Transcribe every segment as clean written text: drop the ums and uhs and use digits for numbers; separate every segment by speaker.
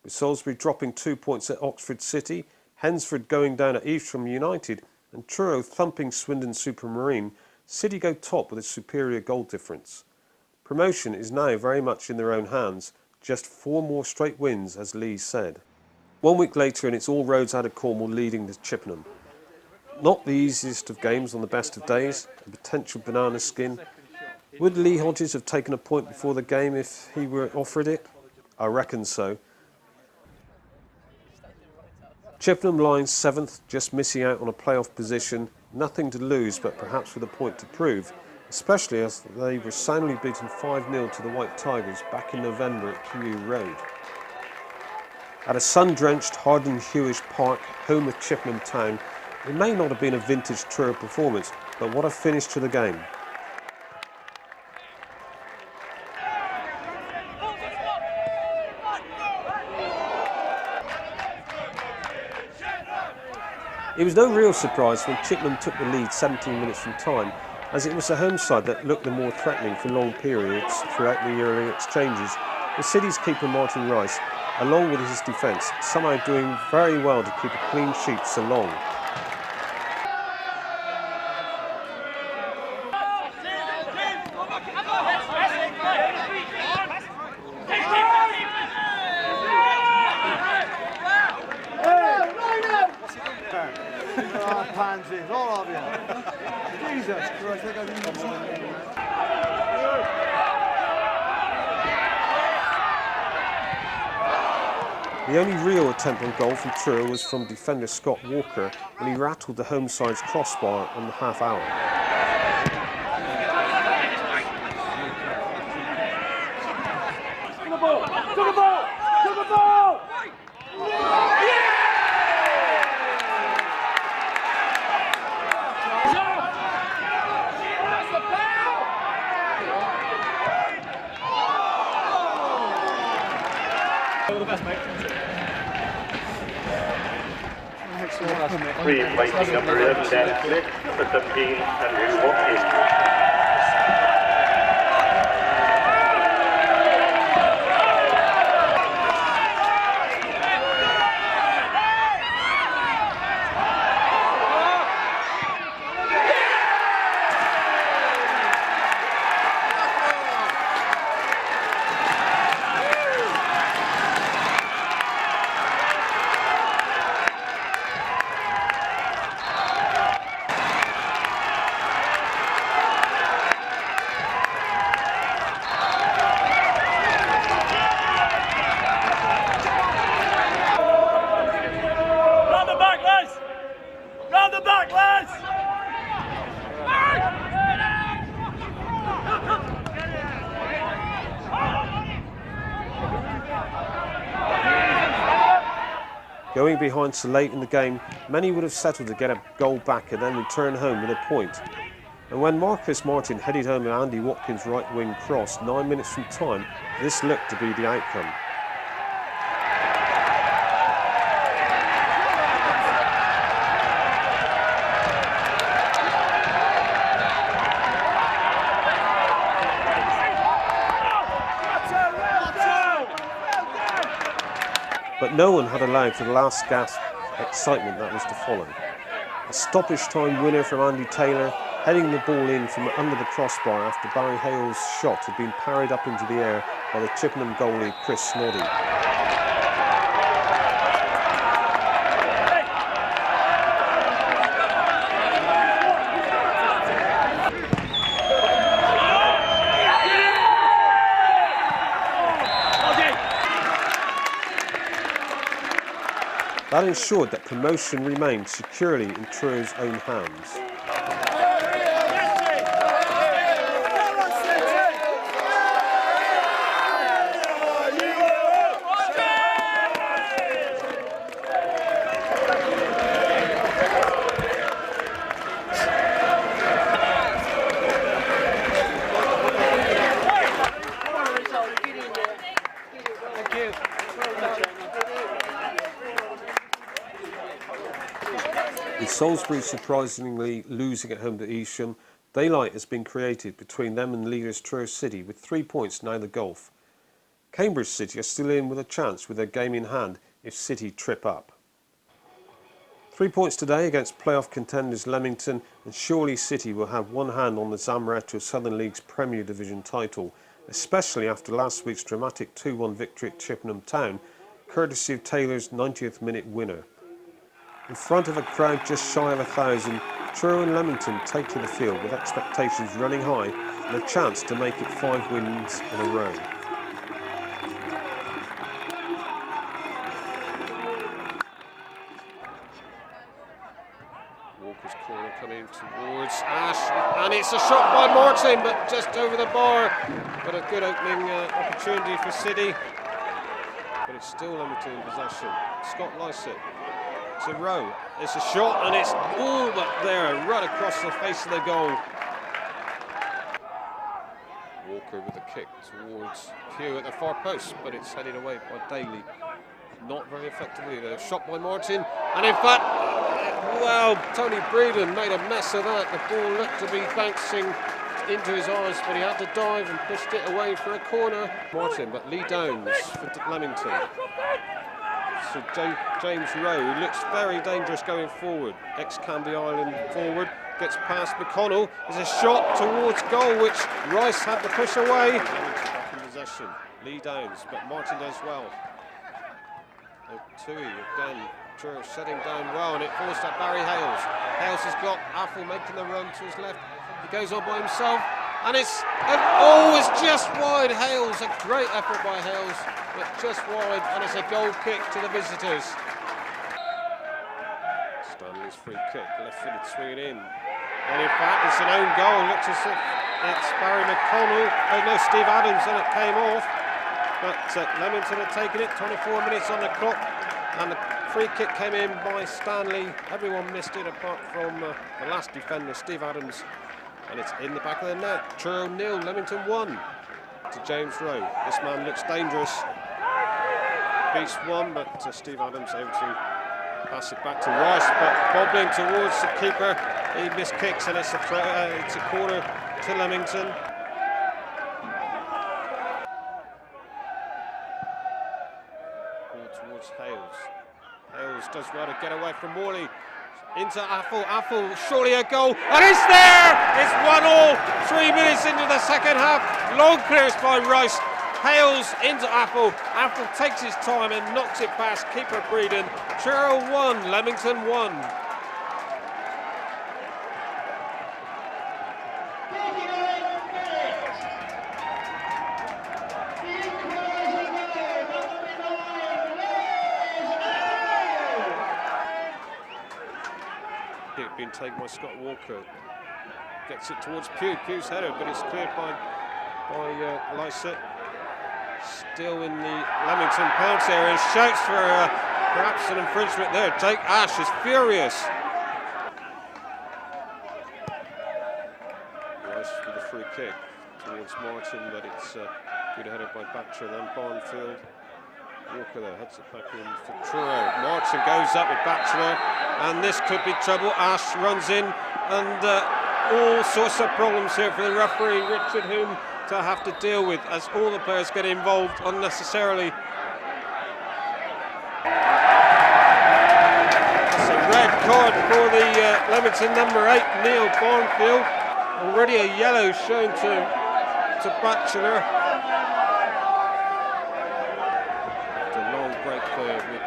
Speaker 1: with Salisbury dropping 2 points at Oxford City, Hednesford going down at Evesham United and Truro thumping Swindon Supermarine. City go top with a superior goal difference. Promotion is now very much in their own hands, just 4 more straight wins, as Lee said. 1 week later and it's all roads out of Cornwall leading to Chippenham. Not the easiest of games on the best of days, a potential banana skin. Would Lee Hodges have taken a point before the game if he were offered it? I reckon so. Chippenham lying 7th, just missing out on a playoff position, nothing to lose but perhaps with a point to prove, especially as they were soundly beaten 5-0 to the White Tigers back in November at Carew Road. At a sun-drenched Harden-Hewish Park, home of Chippenham Town, it may not have been a vintage Truro performance, but what a finish to the game. It was no real surprise when Chippenham took the lead 17 minutes from time, as it was the home side that looked the more threatening for long periods throughout the early exchanges, with City's keeper Martin Rice, along with his defence, somehow doing very well to keep a clean sheet so long.
Speaker 2: Pansies, all of you. Jesus Christ,
Speaker 1: The only real attempt on goal from Truro was from defender Scott Walker when he rattled the home side's crossbar on the half hour.
Speaker 2: To the ball! To the ball! To the ball!
Speaker 3: All the best, mate.
Speaker 4: Waiting number 11, Dennis Smith, number 17, Andrew Watkins.
Speaker 1: Going behind so late in the game, many would have settled to get a goal back and then return home with a point. And when Marcus Martin headed home an Andy Watkins right wing cross 9 minutes from time, this looked to be the outcome. But no one had allowed for the last gasp excitement that was to follow. A stoppage time winner from Andy Taylor, heading the ball in from under the crossbar after Barry Hale's shot had been parried up into the air by the Chippenham goalie Chris Snoddy. That ensured that promotion remained securely in Truro's own hands. With Salisbury surprisingly losing at home to Evesham, daylight has been created between them and leaders Truro City with 3 points now the gulf. Cambridge City are still in with a chance with their game in hand if City trip up. 3 points today against playoff contenders Leamington, and surely City will have one hand on the Zammaretto Southern League's Premier Division title, especially after last week's dramatic 2-1 victory at Chippenham Town, courtesy of Taylor's 90th minute winner. In front of a crowd just shy of 1,000, Truro and Leamington take to the field with expectations running high and a chance to make it 5 wins in a row. Walker's corner coming towards Ash, and it's a shot by Martin, but just over the bar. But a good opening opportunity for City. But it's still Leamington in possession. Scott Lycett to Rowe. It's a shot, and it's all but there, right across the face of the goal. Walker with a kick towards Pugh at the far post, but it's headed away by Daly. Not very effectively though. Shot by Martin, and in fact, well, Tony Breeden made a mess of that. The ball looked to be bouncing into his arms, but he had to dive and pushed it away for a corner. Martin, but Lee Downs for Leamington. So James Rowe, who looks very dangerous going forward. Ex-Candy Island forward, gets past McConnell. There's a shot towards goal, which Rice had to push away. Leamington back in possession. Lee Downs, but Martin does well. Tui again, Truro shutting down well, and it falls to Barry Hales. Hales has got Apple making the run to his left. He goes on by himself, and it's just wide. Hales, a great effort by Hales, but just wide, and it's a goal kick to the visitors. Stanley's free kick, left-footed swinging in, and in fact it's an own goal. Looks as if it's Barry McConnell. Oh no, Steve Adams, and it came off. But Leamington had taken it, 24 minutes on the clock, and the free kick came in by Stanley. Everyone missed it apart from the last defender, Steve Adams, and it's in the back of the net. Truro 0, Leamington 1 to James Rowe. This man looks dangerous. Beats one, but Steve Adams able to pass it back to Rice, but bobbling towards the keeper. He missed kicks, and it's a corner to Leamington. Towards Hales. Hales does well to get away from Morley. Into Apple. Apple, surely a goal. And it's there! It's 1-1. 3 minutes into the second half. Long clearance by Rice. Hales into Apple. Apple takes his time and knocks it past keeper Breeden. Truro 1, Leamington 1. Being taken by Scott Walker, gets it towards Pugh. Pugh's header, but it's cleared by Lycett. Still in the Leamington penalty area, and shouts for perhaps an infringement there. Jake Ash is furious. Rice with the free kick towards Martin, but it's good header by Batcher, then Barnfield. Walker there heads it back in for Truro. Martin goes up with Batchelor, and this could be trouble. Ash runs in, and all sorts of problems here for the referee, Richard Hume, to have to deal with as all the players get involved unnecessarily. It's a red card for the Leamington number 8, Neil Barnfield. Already a yellow shown to Batchelor. With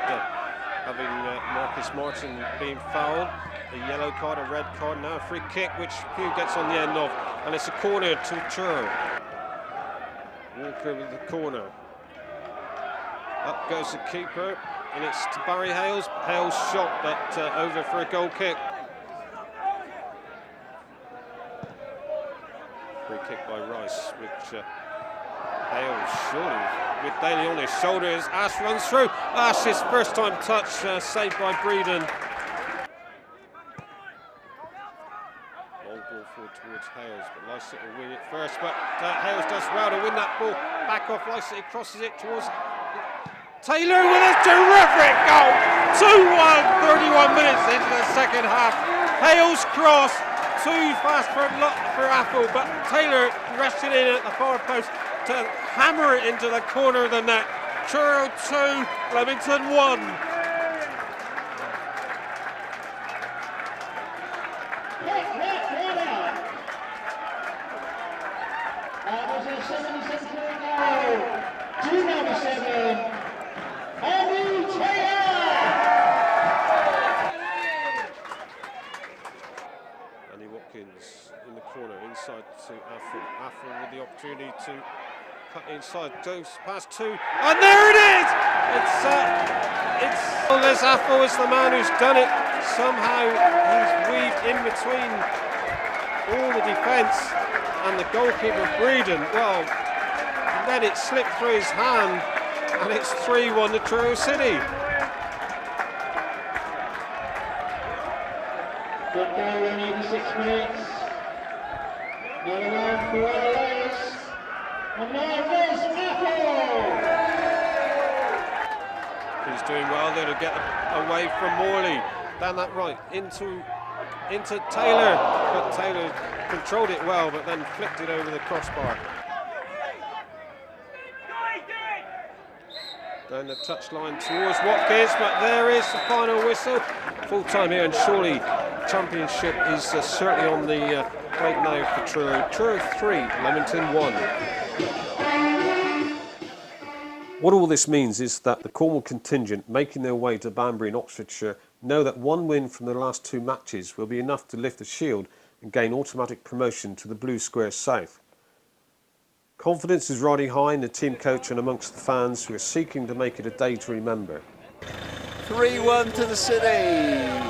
Speaker 1: having Marcus Martin being fouled, a yellow card, a red card, now a free kick which Pugh gets on the end of, and it's a corner to Truro. Walker with the corner. Up goes the keeper, and it's to Barry Hales. Hales shot, but over for a goal kick. Free kick by Rice, which Hales surely with Daly on his shoulders. Ash runs through. Ash's first time touch, saved by Breeden. Long ball forward towards Hales, but Lycett will win it first. But Hales does well to win that ball. Back off Lycett, he crosses it towards Taylor with a terrific goal. 2-1, 31 minutes into the second half. Hales cross, too fast for Apple, but Taylor rushed it in at the far post. to hammer it into the corner of the net. Truro 2, Leamington 1. In the corner, inside to Affle. Affle with the opportunity to cut inside, goes past 2, and there it is! It's Les Affle is the man who's done it. Somehow he's weaved in between all the defence and the goalkeeper Breeden. Well, then it slipped through his hand, and it's 3-1 to Truro City.
Speaker 3: Good goal, we need 6 minutes. Another one for Les. And now Les Affle.
Speaker 1: He's doing well there to get away from Morley. Down that right, into Taylor. But Taylor controlled it well, but then flicked it over the crossbar. Down the touchline towards Watkins, but there is the final whistle. Full time here, and surely championship is certainly on the plate now for Truro. Truro 3, Leamington 1. What all this means is that the Cornwall contingent making their way to Banbury in Oxfordshire know that one win from the last 2 matches will be enough to lift the shield and gain automatic promotion to the Blue Square South. Confidence is riding high in the team coach and amongst the fans who are seeking to make it a day to remember.
Speaker 5: 3-1 to the City.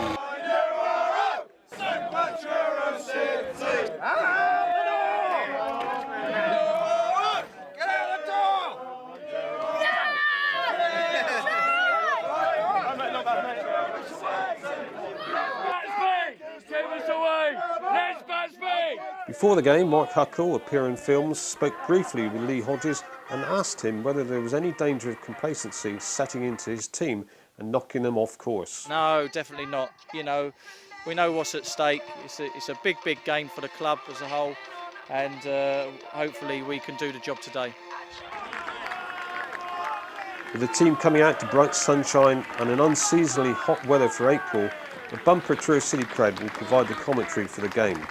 Speaker 1: Before the game, Mark Huckle, appearing in films, spoke briefly with Lee Hodges and asked him whether there was any danger of complacency setting into his team and knocking them off course.
Speaker 6: No, definitely not. You know, we know what's at stake. It's a big game for the club as a whole, and hopefully we can do the job today.
Speaker 1: With the team coming out to bright sunshine and an unseasonably hot weather for April, the bumper Truro City crowd will provide the commentary for the game.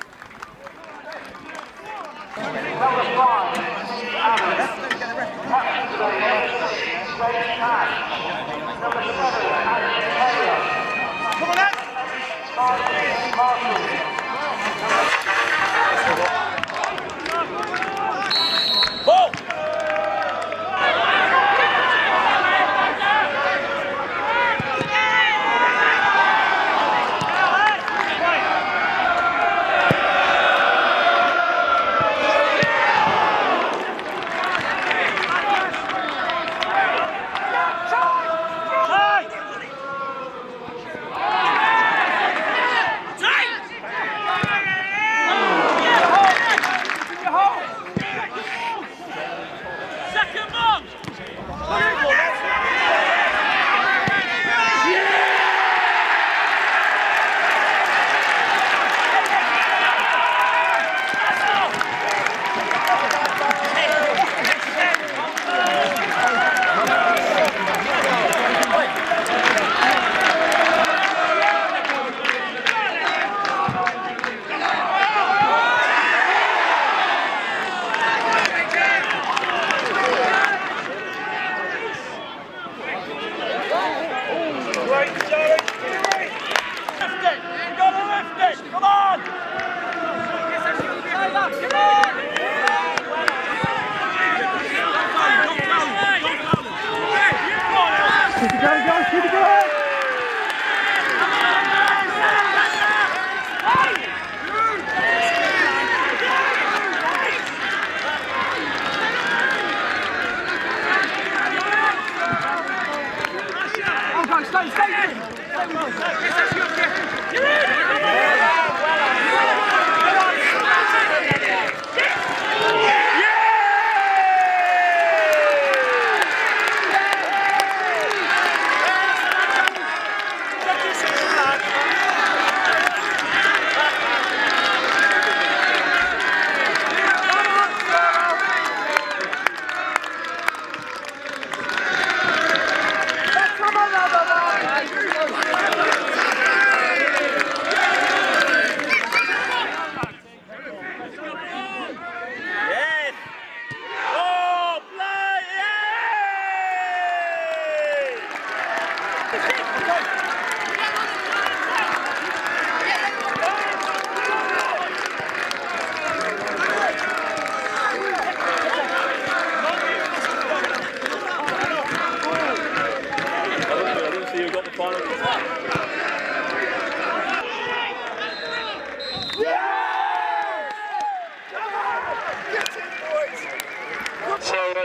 Speaker 3: So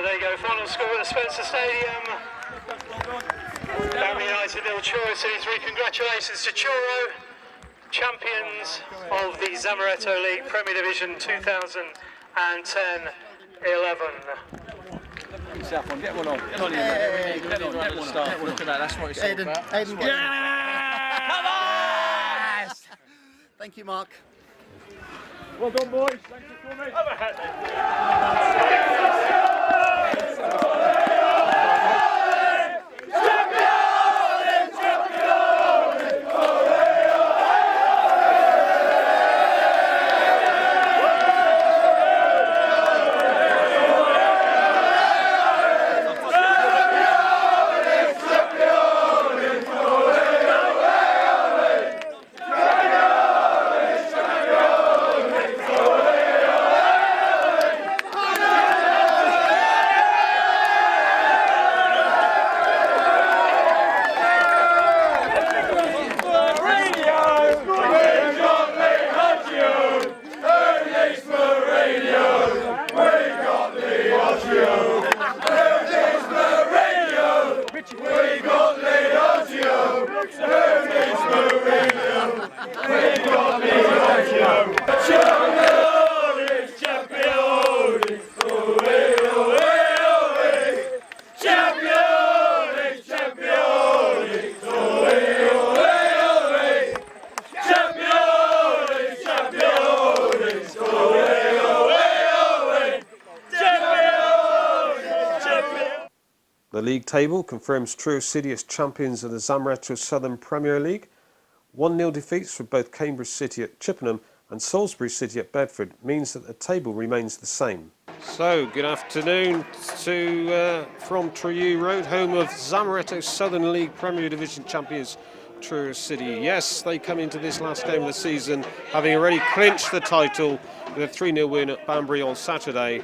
Speaker 3: there you go, final score at the Spencer Stadium. Banbury United 0, Truro City 3. Congratulations to Truro, champions of the Zamaretto League Premier Division 2010-11.
Speaker 5: Get one on. Get on here. Get on.
Speaker 6: Look at that, that's what it's all about.
Speaker 5: Aiden. Yeah! Come on! Yes! Thank you, Mark.
Speaker 2: Well done, boys. Thanks for coming.
Speaker 1: The league table confirms Truro City as champions of the Zamaretto Southern Premier League. 1-0 defeats for both Cambridge City at Chippenham and Salisbury City at Bedford means that the table remains the same. So, good afternoon from Truro Road, home of Zamaretto Southern League Premier Division champions Truro City. Yes, they come into this last game of the season having already clinched the title with a 3-0 win at Banbury on Saturday.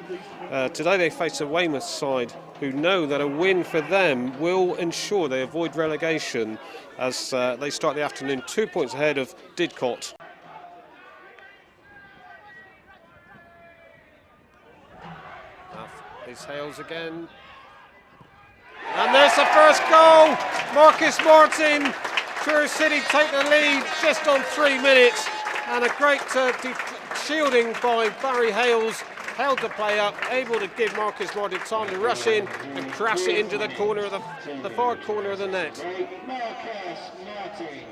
Speaker 1: Today they face a Weymouth side who know that a win for them will ensure they avoid relegation as they start the afternoon 2 points ahead of Didcot. It's Hales again. And there's the first goal! Marcus Martin. Truro City take the lead just on 3 minutes. And a great shielding by Barry Hales. Held the play up, able to give Marcus Martin time to rush in and crash it into the corner of the far corner of the net.
Speaker 3: Marcus Martin.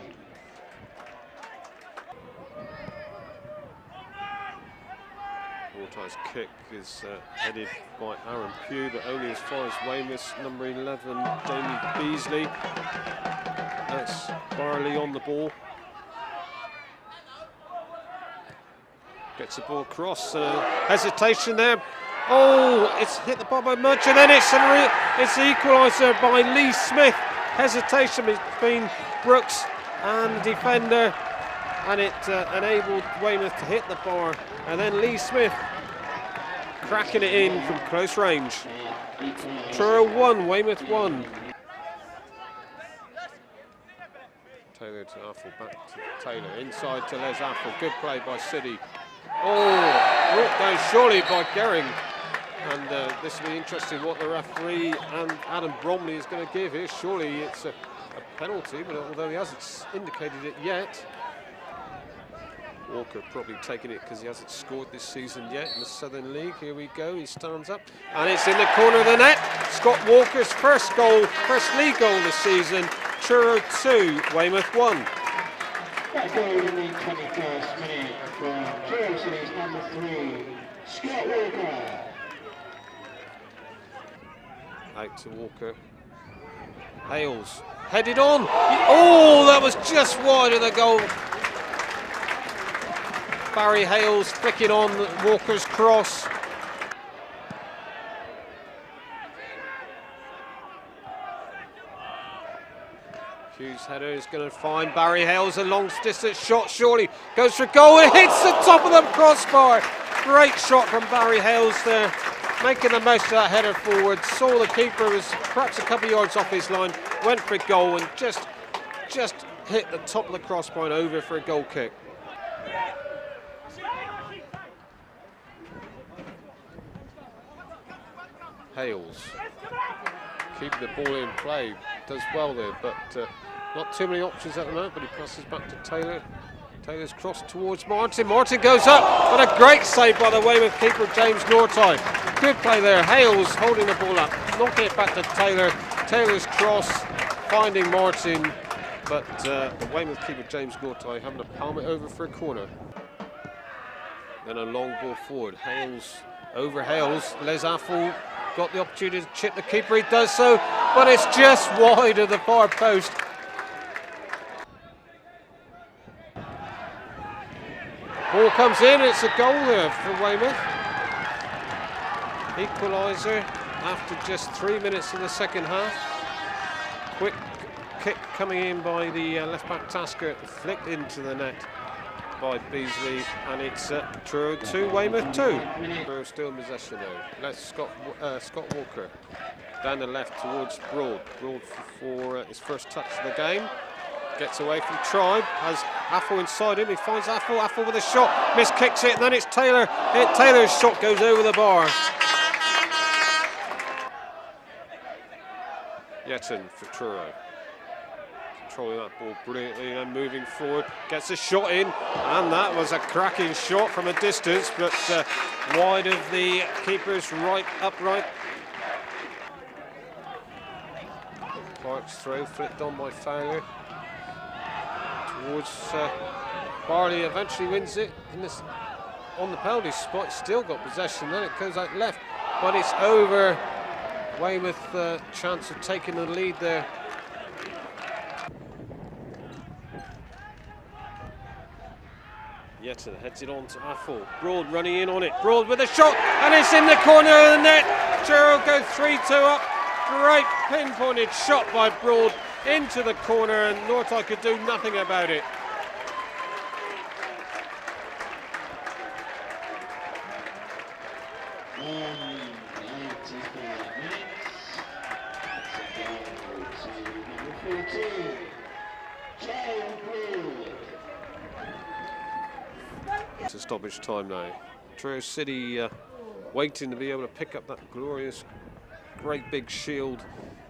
Speaker 1: Mortai's kick is headed by Aaron Pugh, but only as far as Weymouth's number 11, Jamie Beasley. That's Barley on the ball. Gets the ball across, hesitation there. Oh, it's hit the bar by Mudge, and then it's the equaliser by Lee Smith. Hesitation between Brooks and defender, and it enabled Weymouth to hit the bar, and then Lee Smith cracking it in from close range. Truro 1, Weymouth 1. Taylor to Affle, back to Taylor, inside to Les Affle. Good play by City. Oh, brought down surely by Gehring. And this will be interesting what the referee and Adam Bromley is going to give here. Surely it's a penalty, but although he hasn't indicated it yet. Walker probably taking it because he hasn't scored this season yet in the Southern League. Here we go, he stands up and it's in the corner of the net. Scott Walker's first league goal this season. Truro 2, Weymouth 1.
Speaker 3: That goal in the 21st minute from Truro City's number 3, Scott Walker.
Speaker 1: Out to Walker. Hales headed on. Oh, that was just wide of the goal. Barry Hales flicking on Walker's cross. Hughes' header is going to find Barry Hales. A long distance shot, surely goes for goal. It hits the top of the crossbar. Great shot from Barry Hales there, making the most of that header forward. Saw the keeper was perhaps a couple of yards off his line, went for goal and just hit the top of the crossbar and over for a goal kick. Hales keeping the ball in play, does well there, but not too many options at the moment, but he passes back to Taylor. Taylor's cross towards Martin. Martin goes up, but a great save by the Weymouth keeper James Nortie. Good play there. Hales holding the ball up, knocking it back to Taylor. Taylor's cross finding Martin, but the Weymouth keeper James Nortie having to palm it over for a corner. Then a long ball forward. Hales over Hales. Les Affle got the opportunity to chip the keeper. He does so, but it's just wide of the far post. Ball comes in, it's a goal there for Weymouth. Equaliser after just 3 minutes in the second half. Quick kick coming in by the left-back Tasker, flicked into the net by Beasley, and it's Truro 2, Weymouth 2. Truro still in possession though. Let's Scott Walker down the left towards Broad. Broad for his first touch of the game. Gets away from Tribe, has Affle inside him, he finds Affle, Affle with a shot, miskicks it, and then it's Taylor. Taylor's shot goes over the bar. Yeton for Truro. Controlling that ball brilliantly and moving forward, gets a shot in, and that was a cracking shot from a distance, but wide of the keeper's right upright. Clark's throw flicked on by Fowler towards Barley, eventually wins it in this on the penalty spot. Still got possession, then it goes out left, but it's over. Weymouth chance of taking the lead there. Yeton heads it on to Affle. Broad running in on it. Broad with a shot, and it's in the corner of the net. Truro go 3-2 up. Great pinpointed shot by Broad into the corner, and Nortie could do nothing about it. It's a stoppage time now. Truro City waiting to be able to pick up that glorious, great big shield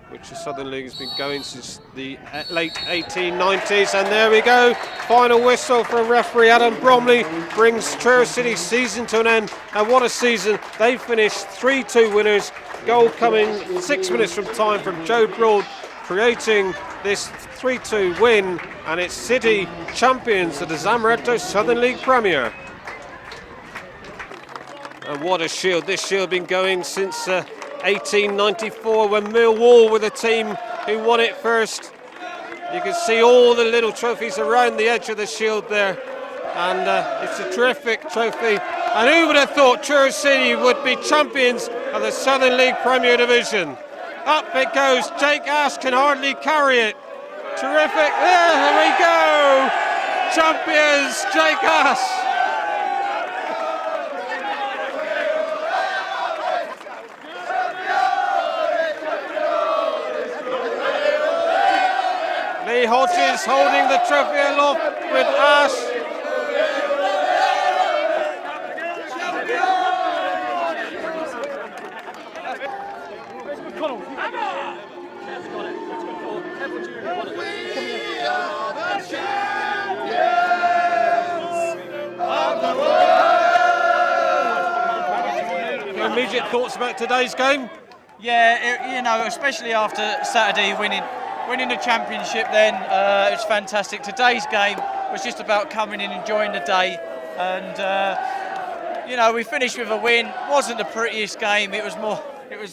Speaker 1: which the Southern League has been going since the late 1890s. And there we go, final whistle from referee Adam Bromley brings Truro City's season to an end. And what a season, they finished 3-2 winners, goal coming 6 minutes from time from Joe Broad, creating this 3-2 win, and it's City champions of the Zamaretto Southern League Premier. And what a shield, this shield been going since 1894 when Millwall were the team who won it first. You can see all the little trophies around the edge of the shield there, and it's a terrific trophy. And who would have thought Truro City would be champions of the Southern League Premier Division? Up it goes, Jake Ash can hardly carry it. Terrific, there we go! Champions, Jake Ash! Lee Hodges holding the trophy aloft with Ash. Your immediate thoughts about today's game?
Speaker 6: Yeah, you know, especially after Saturday winning the championship, then it's fantastic. Today's game was just about coming in, enjoying the day, and you know, we finished with a win. Wasn't the prettiest game. It was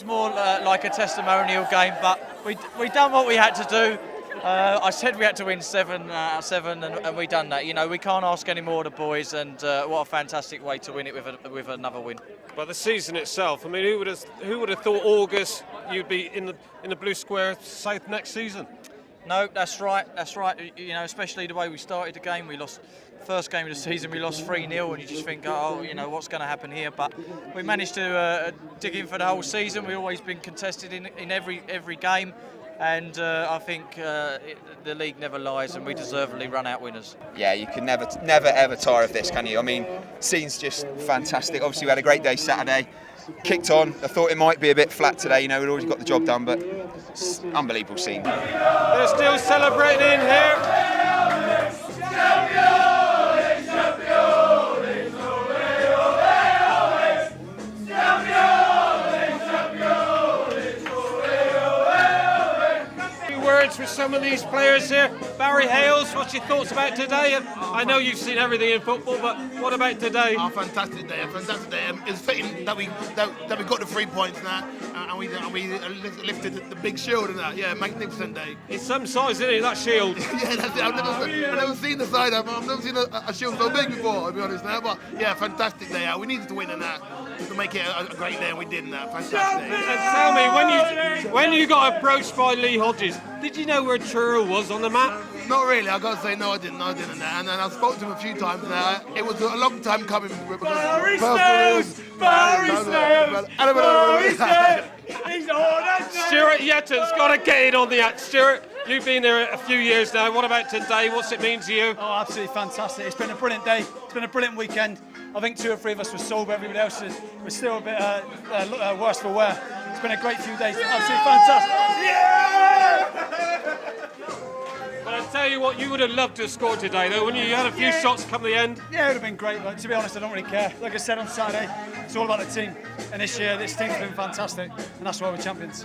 Speaker 6: more like a testimonial game, but we done what we had to do. I said we had to win 7 out of 7, and we done that. You know, we can't ask any more of the boys, and what a fantastic way to win it with another win.
Speaker 1: But the season itself, I mean, who would have thought August you'd be in the Blue Square South next season?
Speaker 6: No, that's right. That's right. You know, especially the way we started the game. We lost first game of the season. We lost 3-0, and you just think, oh, you know, what's going to happen here? But we managed to dig in for the whole season. We've always been contested in every game, and I think the league never lies, and we deservedly run out winners.
Speaker 7: Yeah, you can never ever tire of this, can you? I mean, scene's just fantastic. Obviously, we had a great day Saturday. Kicked on. I thought it might be a bit flat today. You know, we'd already got the job done, but it's an unbelievable scene.
Speaker 1: They're still celebrating in here. Words with some of these players here. Barry Hales, what's your thoughts about today? And I know you've seen everything in football, but what about today?
Speaker 8: A fantastic day, It's fitting that we got the 3 points now, and we lifted the big shield and that. Yeah, magnificent day.
Speaker 1: It's some size, isn't it, that shield?
Speaker 8: Yeah, that's it. I've never seen the side. I've never seen a shield so big before, I'll be honest now. But yeah, fantastic day out. We needed to win in that to make it a great day, and we did in that. Fantastic day.
Speaker 1: And tell me, when you got approached by Lee Hodges, did you know where Truro was on the map?
Speaker 8: Not really, I got to say, no, I didn't. And I spoke to him a few times now. It was a long time coming.
Speaker 2: Barry Snails!
Speaker 1: Stuart Yetton's got to get in on the act. Stuart, you've been there a few years now. What about today? What's it mean to you?
Speaker 9: Oh, absolutely fantastic. It's been a brilliant day. It's been a brilliant weekend. I think 2 or 3 of us were sober. Everybody else was still a bit worse for wear. It's been a great few days. Absolutely fantastic.
Speaker 1: But I tell you what, you would have loved to have scored today, though, wouldn't you? You had a few shots come the end.
Speaker 9: Yeah, it would have been great. But to be honest, I don't really care. Like I said on Saturday, it's all about the team. And this year, this team's been fantastic, and that's why we're champions.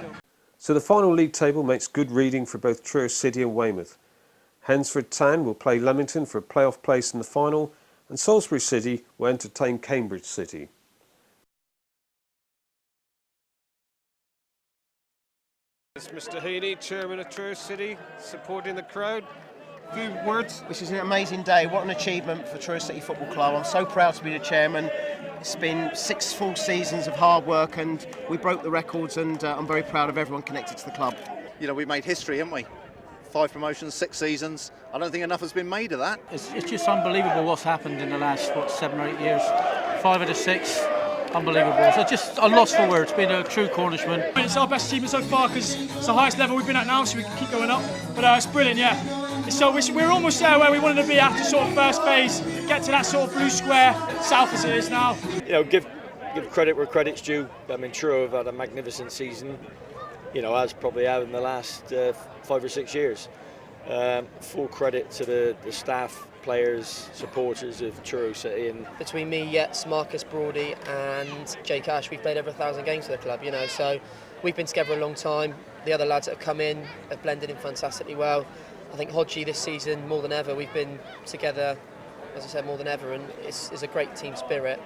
Speaker 1: So the final league table makes good reading for both Truro City and Weymouth. Hednesford Town will play Leamington for a playoff place in the final, and Salisbury City will entertain Cambridge City. Mr. Heaney, Chairman of Truro City, supporting the crowd. A few words.
Speaker 10: This is an amazing day. What an achievement for Truro City Football Club. I'm so proud to be the chairman. It's been 6 full seasons of hard work, and we broke the records, and I'm very proud of everyone connected to the club.
Speaker 11: You know, we made history, haven't we? 5 promotions, 6 seasons. I don't think enough has been made of that.
Speaker 12: It's just unbelievable what's happened in the last, 7 or 8 years. 5 of the 6. Unbelievable. So just a loss for words, being a true Cornishman.
Speaker 9: It's our best achievement so far because it's the highest level we've been at now, so we can keep going up. But it's brilliant, yeah. We're almost there where we wanted to be after sort of first phase, get to that sort of blue square, south as it is now.
Speaker 13: You know, give credit where credit's due. I mean, Truro have had a magnificent season, you know, as probably have in the last 5 or 6 years. Full credit to the staff, players, supporters of Truro City. And
Speaker 14: between me, Yates, Marcus Brody and Jake Ash, we've played over 1,000 games for the club, you know, so we've been together a long time. The other lads that have come in have blended in fantastically well. I think Hodgie this season, more than ever, we've been together, as I said, more than ever, and it's a great team spirit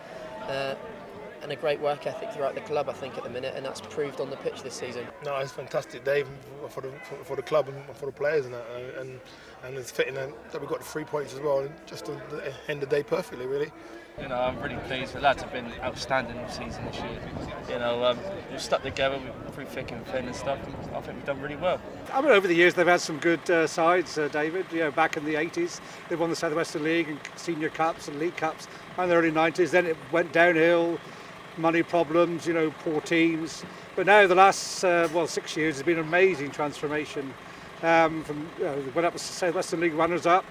Speaker 14: and a great work ethic throughout the club, I think, at the minute, and that's proved on the pitch this season.
Speaker 8: No, it's a fantastic day for the club and for the players, and it's fitting that we got the 3 points as well, and just to end the day perfectly, really.
Speaker 15: You know, I'm really pleased. The lads have been outstanding all season this year. You know, we've stuck together through thick and thin and stuff, and I think we've done really well.
Speaker 16: I mean, over the years they've had some good sides, David. You know, back in the 80s, they won the South Western League and Senior Cups and League Cups, and the early 90s. Then it went downhill, money problems, you know, poor teams. But now the last 6 years has been an amazing transformation. From went up to South Western League runners-up,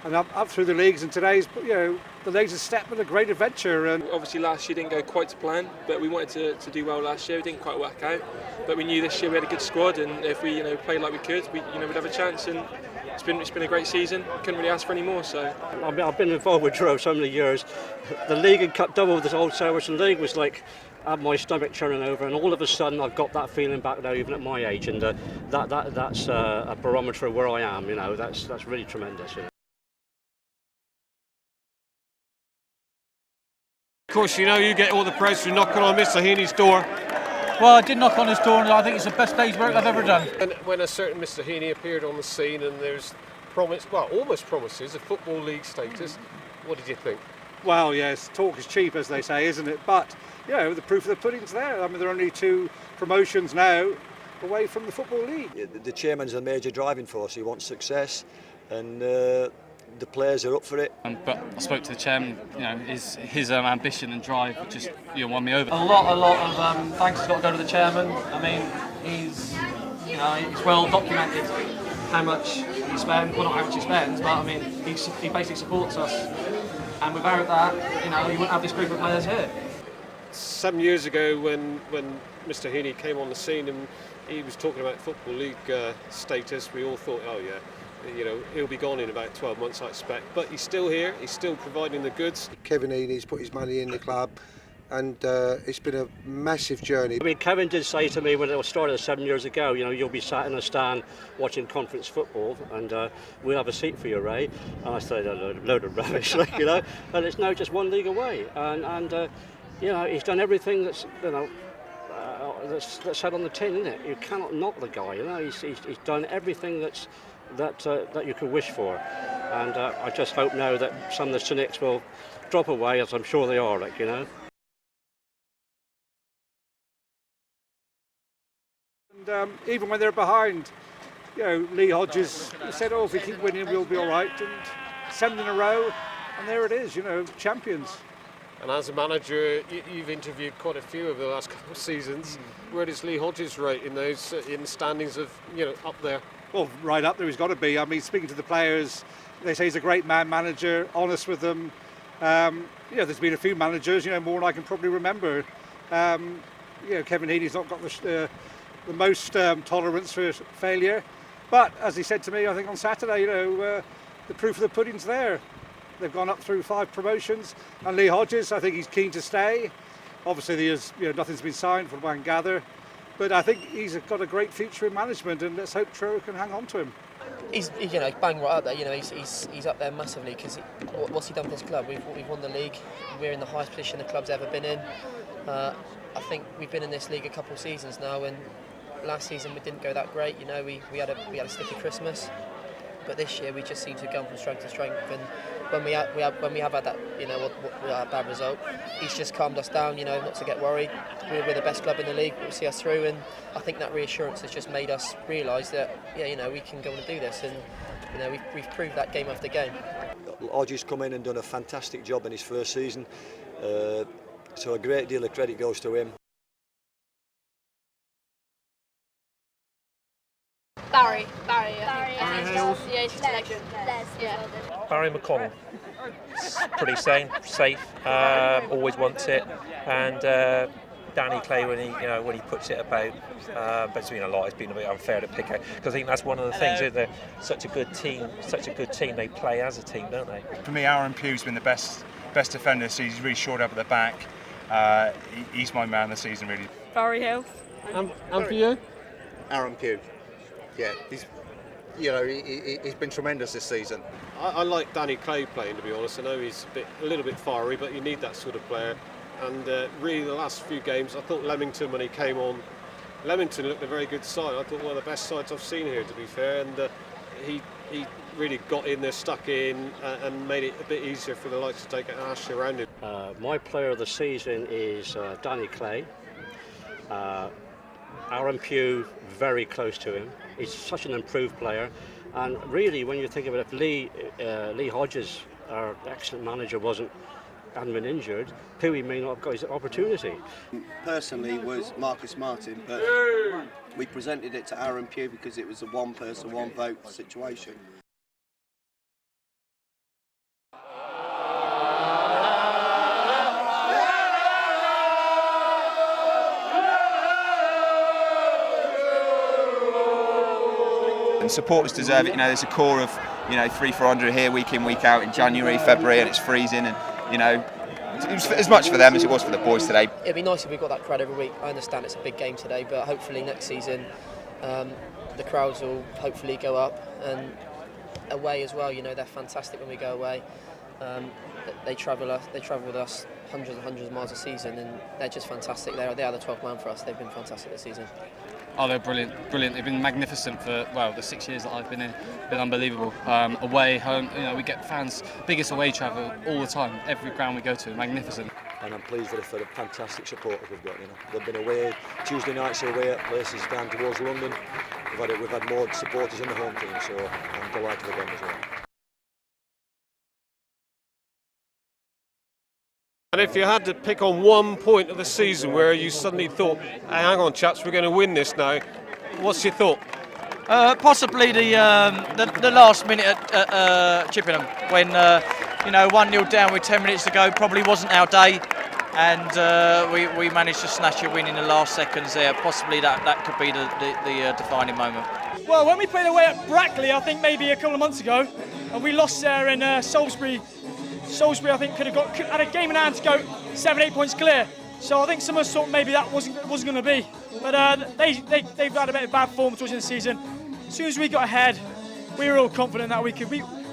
Speaker 16: and up through the leagues, and today's, you know, the latest step in a great adventure. And
Speaker 17: obviously last year didn't go quite to plan, but we wanted to do well last year. It didn't quite work out, but we knew this year we had a good squad, and if we played like we could, we'd have a chance. And it's been a great season. Couldn't really ask for any more. So
Speaker 18: I've been involved with Truro so many years. The league and cup double of this old South Western League was like had my stomach churning over, and all of a sudden I've got that feeling back now, even at my age, and that's a barometer of where I am. You know, that's really tremendous. You know.
Speaker 1: Of course, you know, you get all the praise for knocking on Mr. Heaney's door.
Speaker 12: Well, I did knock on his door, and I think it's the best day's work I've ever done.
Speaker 19: And when a certain Mr. Heaney appeared on the scene, and there's almost promises of Football League status, what did you think?
Speaker 16: Well, yes, talk is cheap, as they say, isn't it? But, you know, the proof of the pudding's there. I mean, there are only 2 promotions now, away from the Football League.
Speaker 20: The chairman's a major driving force. He wants success, and the players are up for it.
Speaker 15: But I spoke to the chairman. You know, his ambition and drive just won me over.
Speaker 21: A lot of thanks has got to go to the chairman. I mean, he's well documented how much he spends. Well, not how much he spends, but I mean, he basically supports us. And without that, you wouldn't have this group of players here.
Speaker 1: 7 years ago, when Mr. Heaney came on the scene and he was talking about Football League status, we all thought, oh yeah, he'll be gone in about 12 months, I expect. But he's still here. He's still providing the goods.
Speaker 22: Kevin Heaney's put his money in the club, and it's been a massive journey.
Speaker 18: I mean, Kevin did say to me when it was started 7 years ago, you'll be sat in a stand watching conference football, and we'll have a seat for you, Ray. And I said, a load of rubbish, and it's now just one league away, and he's done everything that's that's said on the tin, isn't it? You cannot knock the guy. He's done everything that you could wish for, and I just hope now that some of the cynics will drop away, as I'm sure they are.
Speaker 16: And even when they're behind, Lee Hodges said, "Oh, if we keep winning, we'll be all right." And 7 in a row, and there it is, champions.
Speaker 19: And as a manager, you've interviewed quite a few over the last couple of seasons. Where does Lee Hodges rate in those in standings of up there?
Speaker 16: Well, right up there he's got to be. I mean, speaking to the players, they say he's a great manager, honest with them. There's been a few managers, more than I can probably remember. Kevin Heaney's not got the most tolerance for failure. But as he said to me, I think on Saturday, the proof of the pudding's there. They've gone up through 5 promotions, and Lee Hodges, I think he's keen to stay. Obviously, there's nothing's been signed from what I can gather, but I think he's got a great future in management, and let's hope Truro can hang on to him.
Speaker 14: He's bang right up there. He's up there massively because what's he done for this club? We've won the league. We're in the highest position the club's ever been in. I think we've been in this league a couple of seasons now, and last season we didn't go that great. We had a sticky Christmas, but this year we just seem to have gone from strength to strength. And when we have had that bad result, he's just calmed us down. Not to get worried. We're the best club in the league. We'll see us through, and I think that reassurance has just made us realise that we can go and do this, and we've proved that game after game.
Speaker 20: Hodges come in and done a fantastic job in his first season, so a great deal of credit goes to him.
Speaker 23: Barry, Hales. Yeah, he's just a legend.
Speaker 24: Barry McConnell. Pretty sane, safe, always wants it, and Danny Clay when he puts it about. But it's been a lot. It's been a bit unfair to pick out because I think that's one of the things. They're such a good team. They play as a team, don't they?
Speaker 25: For me, Aaron Pugh's been the best defender. So he's really shored up at the back. He's my man this season, really.
Speaker 23: Barry Hill.
Speaker 19: And for you?
Speaker 11: Aaron Pugh. Yeah, he's been tremendous this season.
Speaker 1: I like Danny Clay playing, to be honest. I know he's a little bit fiery, but you need that sort of player. And really, the last few games, I thought Leamington, when he came on, Leamington looked a very good side. I thought one of the best sides I've seen here, to be fair. And he really got in there, stuck in, and made it a bit easier for the likes to take Ashley around him.
Speaker 18: My player of the season is Danny Clay. Aaron Pugh, very close to him. He's such an improved player, and really, when you think of it, if Lee Hodges, our excellent manager, hadn't been injured, Pugh may not have got his opportunity.
Speaker 22: Personally, was Marcus Martin, but we presented it to Aaron Pugh because it was a one-person, one-vote situation.
Speaker 7: And supporters deserve it. There's a core of 300-400 here week in, week out in January, February, and it's freezing. And it was as much for them as it was for the boys today.
Speaker 14: It'd be nice if we got that crowd every week. I understand it's a big game today, but hopefully next season the crowds will hopefully go up, and away as well. They're fantastic when we go away. They travel with us hundreds and hundreds of miles a season, and they're just fantastic. They are the 12th man for us. They've been fantastic this season.
Speaker 15: Oh, they're brilliant. They've been magnificent for the 6 years that I've been in. Been unbelievable. Away, home, we get fans, biggest away travel all the time. Every ground we go to, magnificent.
Speaker 20: and I'm pleased for the fantastic support that we've got. You know, they've been away Tuesday nights away at places down towards London. We've had more supporters in the home team, so I'm delighted with them as well.
Speaker 1: And if you had to pick on one point of the season where you suddenly thought, hey, hang on chaps, we're going to win this now, what's your thought?
Speaker 2: Possibly the last minute at Chippenham when 1-0 down with 10 minutes to go probably wasn't our day, and we managed to snatch a win in the last seconds there. Possibly that could be the defining moment.
Speaker 9: Well, when we played away at Brackley, I think maybe a couple of months ago, and we lost there in Salisbury. Salisbury, I think, could have had a game in hand to go 7-8 points clear. So I think some of us thought maybe that wasn't going to be. But they've had a bit of bad form towards the end of the season. As soon as we got ahead, we were all confident that we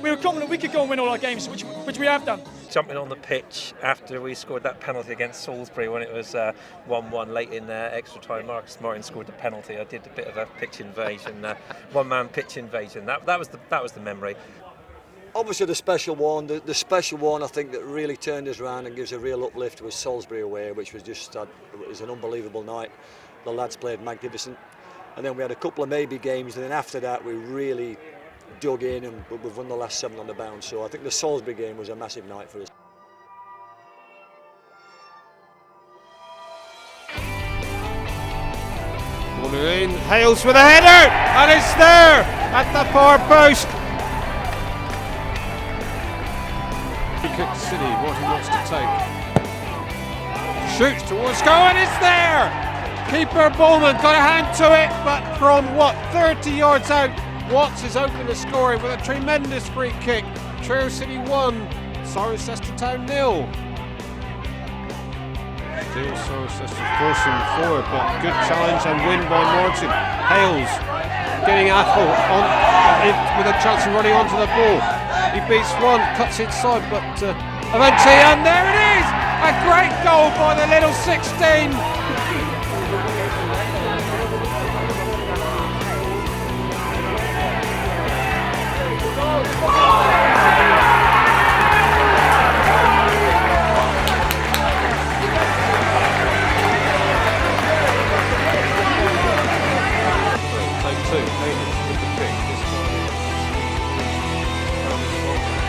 Speaker 9: were confident we could go and win all our games, which we have done.
Speaker 24: Jumping on the pitch after we scored that penalty against Salisbury when it was 1-1 late in extra time. Marcus Martin scored the penalty. I did a bit of a pitch invasion, one-man pitch invasion. That was the memory.
Speaker 20: Obviously the special one I think that really turned us around and gives a real uplift was Salisbury away, which was just it was an unbelievable night. The lads played magnificent, and then we had a couple of maybe games, and then after that we really dug in and we've won the last 7 on the bounce. So I think the Salisbury game was a massive night for us.
Speaker 1: Corner in, Hales with a header, and it's there at the far post. City, what he wants to take. Shoots towards goal and it's there! Keeper Bowman got a hand to it, but from 30 yards out, Watts is open to scoring with a tremendous free kick. Truro City 1, Cirencester Town 0. Still Cirencester forcing forward, but good challenge and win by Martin. Hales getting Athol on with a chance of running onto the ball. He beats one, cuts inside, but eventually, and there it is! A great goal by the little 16. Take 2, Hayden with the kick. This time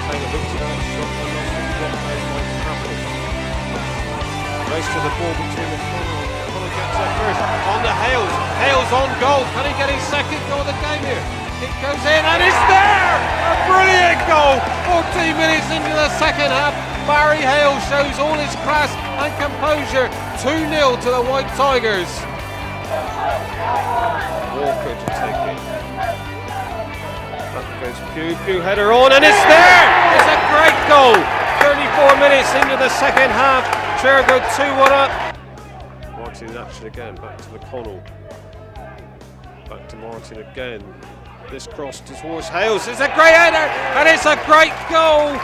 Speaker 1: Taylor looks at that shot and lost the block made by Capital. Race to the ball between the corner. Connor gets there first. On to Hales. Hales on goal. Can he get his second goal of the game here? It goes in and it's there! A brilliant goal! 14 minutes into the second half. Barry Hales shows all his class and composure. 2-0 to the White Tigers. Walker to take it. Up goes Pew header on and it's there! It's a great goal! 34 minutes into the second half. Truro go 2-1 up. Martin in action again, back to the Connell. Back to Martin again. This cross towards Hales. It's a great header and it's a great goal!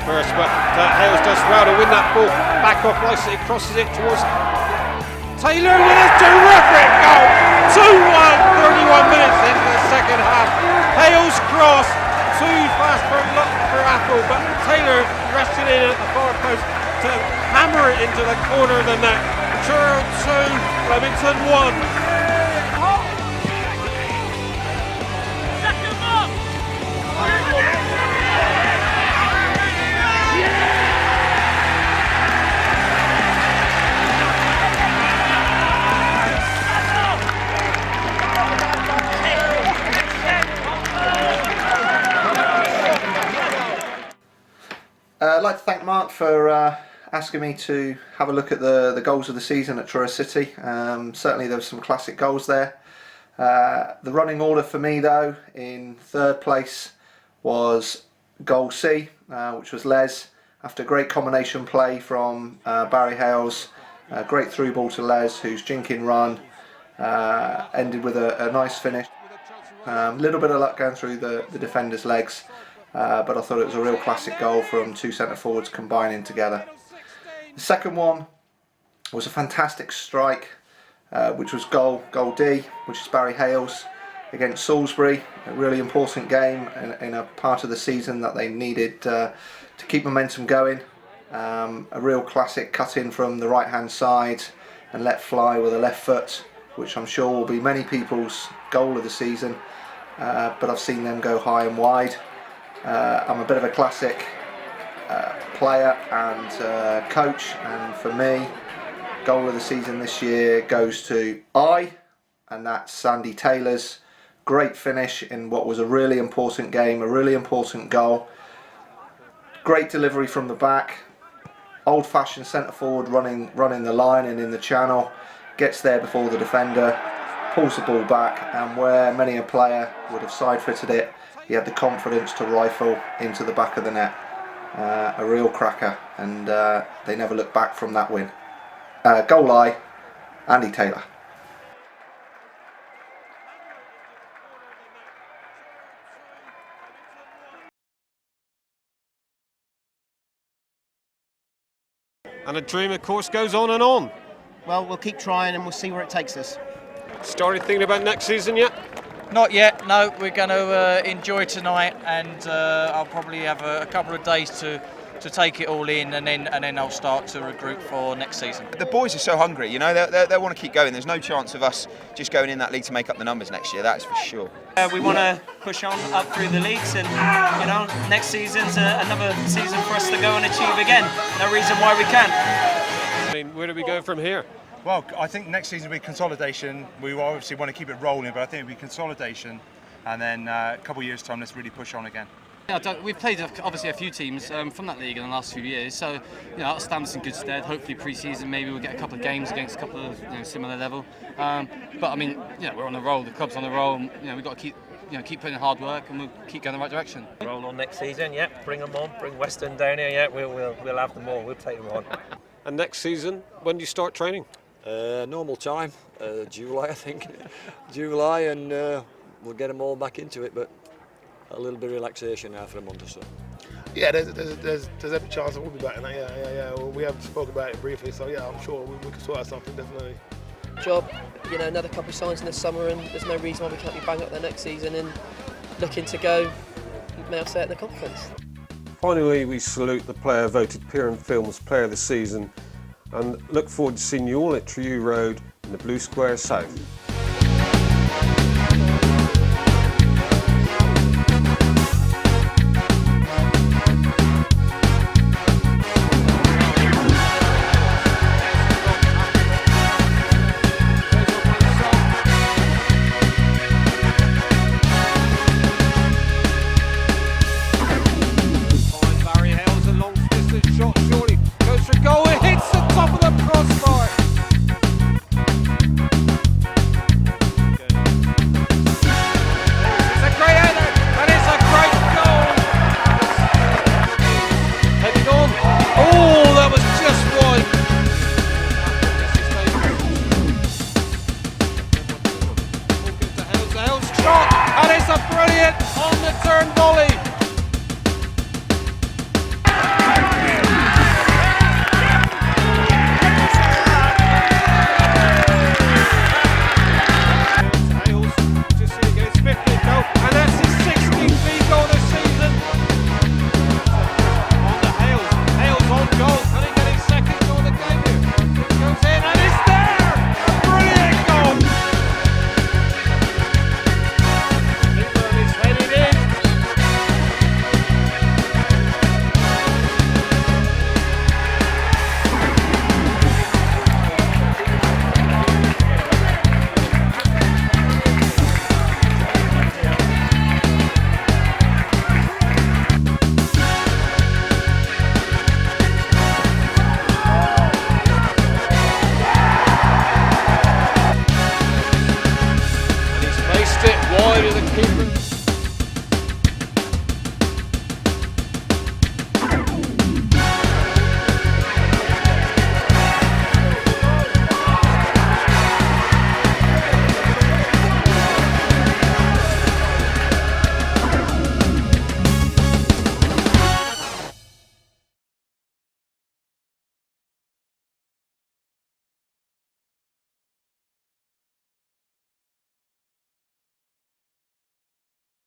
Speaker 1: First, but Hales does well to win that ball. Back off Lycett, crosses it towards Taylor with a terrific goal. 2-1, 31 minutes into the second half. Hales cross, too fast for Athol, but Taylor rested in at the far post to hammer it into the corner of the net. Truro 2, Leamington 1.
Speaker 3: I'd like to thank Mark for asking me to have a look at the goals of the season at Truro City. Certainly there were some classic goals there. The running order for me though, in third place was goal C, which was Les, after great combination play from Barry Hales. Great through ball to Les, whose jinking run ended with a nice finish. Little bit of luck going through the defender's legs, but I thought it was a real classic goal from two centre forwards combining together. The second one was a fantastic strike, which was goal D, which is Barry Hales against Salisbury. A really important game in a part of the season that they needed to keep momentum going. A real classic cut in from the right hand side and let fly with a left foot, which I'm sure will be many people's goal of the season, but I've seen them go high and wide. I'm a bit of a classic player and coach, and for me, goal of the season this year goes to and that's Sandy Taylor's great finish in what was a really important game, a really important goal. Great delivery from the back, old-fashioned centre forward running the line and in the channel, gets there before the defender, pulls the ball back, and where many a player would have side-footed it, he had the confidence to rifle into the back of the net. A real cracker, and they never looked back from that win. Goal Andy Taylor.
Speaker 4: And the dream, of course, goes on and on.
Speaker 5: Well, we'll keep trying and we'll see where it takes us.
Speaker 4: Started thinking about next season yet?
Speaker 2: Not yet, no. We're going to enjoy tonight, and I'll probably have a couple of days to take it all in, and then I'll start to regroup for next season.
Speaker 7: The boys are so hungry, you know, they want to keep going. There's no chance of us just going in that league to make up the numbers next year, that's for sure.
Speaker 21: We want to push on up through the leagues, and you know, next season's another season for us to go and achieve again. No reason why we can't.
Speaker 4: I mean, where do we go from here?
Speaker 25: Well, I think next season will be consolidation. We obviously want to keep it rolling, but I think it'll be consolidation, and then a couple of years' time, let's really push on again.
Speaker 12: Yeah, we've played obviously a few teams from that league in the last few years, so you know, that stands us in good stead. Hopefully pre-season maybe we'll get a couple of games against a couple of similar level. But I mean, we're on the roll. The club's on the roll. We've got to keep putting in hard work, and we'll keep going in the right direction.
Speaker 24: Roll on next season, yeah. Bring them on. Bring Western down here, yeah. We'll have them all. We'll take them on.
Speaker 4: And next season, when do you start training?
Speaker 20: Normal time, July I think. July, and we'll get them all back into it, but a little bit of relaxation now for a month or so.
Speaker 8: Yeah, there's every chance that we'll be back in that. Yeah. Well, we haven't spoken about it briefly, so yeah, I'm sure we can sort out something, definitely.
Speaker 14: Job, another couple of signs in the summer, and there's no reason why we can't be bang up there next season and looking to go, may I say, in the conference.
Speaker 1: Finally, we salute the player voted Pier and Films Player of the Season, and look forward to seeing you all at Truro Road in the Blue Square South.